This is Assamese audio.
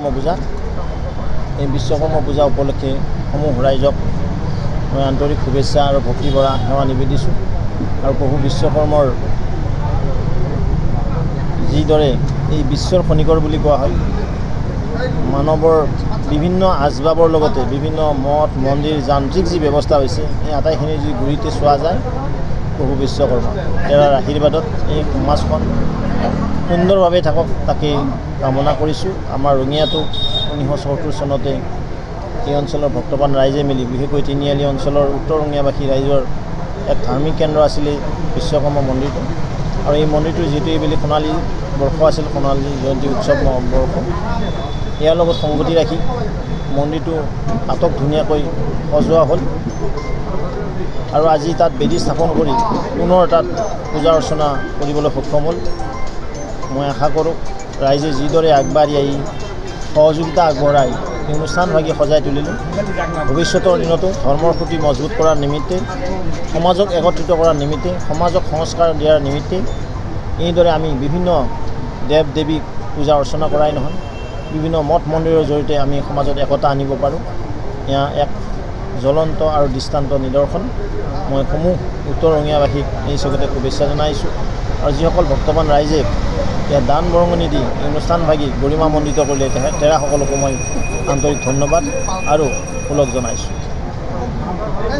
বিশ্বকৰ্মা পূজা। এই বিশ্বকৰ্মা পূজা উপলক্ষে সমূহ ৰাইজক মই আন্তৰিক শুভেচ্ছা আৰু ভক্তি ভৰা সেৱা নিবেদিছোঁ। আৰু প্ৰভু বিশ্বকৰ্মৰ যিদৰে এই বিশ্বৰ খনিকৰ বুলি কোৱা হয়, মানৱৰ বিভিন্ন আচবাবৰ লগতে বিভিন্ন মঠ মন্দিৰ যান্ত্ৰিক যি ব্যৱস্থা হৈছে, এই আটাইখিনি যি গুৰিতে চোৱা যায় প্ৰভু বিশ্বকৰ্মা। তেওঁৰ আশীৰ্বাদত এই সমাজখন সুন্দৰভাৱে থাকক তাকে কামনা কৰিছোঁ। আমাৰ ৰঙিয়াতো 1974 চনতে এই অঞ্চলৰ ভক্তবান ৰাইজে মিলি, বিশেষকৈ তিনিআলি অঞ্চলৰ উত্তৰ ৰঙিয়াবাসী ৰাইজৰ এক ধাৰ্মিক কেন্দ্ৰ আছিলে বিশ্বকৰ্মা মন্দিৰটো। আৰু এই মন্দিৰটোৰ যিটো এইবেলি সোণালী বৰ্ষ আছিল, সোণালী জয়ন্তী উৎসৱ বৰ্ষ, ইয়াৰ লগত সংগতি ৰাখি মন্দিৰটো আটক ধুনীয়াকৈ সজোৱা হ'ল। আৰু আজি তাত বেদী স্থাপন কৰি পুনৰ তাত পূজা অৰ্চনা কৰিবলৈ সক্ষম হ'ল। মই আশা কৰোঁ ৰাইজে যিদৰে আগবাঢ়ি আহি সহযোগিতা আগবঢ়াই এই অনুষ্ঠানভাগি সজাই তুলিলে, ভৱিষ্যতৰ দিনতো ধৰ্মৰ প্ৰতি মজবুত কৰাৰ নিমিত্তে, সমাজক একত্ৰিত কৰাৰ নিমিত্তে, সমাজক সংস্কাৰ দিয়াৰ নিমিত্তে এইদৰে আমি বিভিন্ন দেৱ দেৱীক পূজা অৰ্চনা কৰাই নহয়, বিভিন্ন মঠ মন্দিৰৰ জৰিয়তে আমি সমাজত একতা আনিব পাৰোঁ। এয়া এক জ্বলন্ত আৰু দৃষ্টান্ত নিদৰ্শন। মই সমূহ উত্তৰ ৰঙিয়াবাসীক এই চকতে শুভেচ্ছা জনাইছোঁ। আৰু যিসকল ভক্তবান ৰাইজে ইয়াত দান বৰঙণি দি এই অনুষ্ঠানভাগি গৰিমামণ্ডিত কৰিলে তেৰাসকলকো মই আন্তৰিক ধন্যবাদ আৰু ওলগ জনাইছোঁ।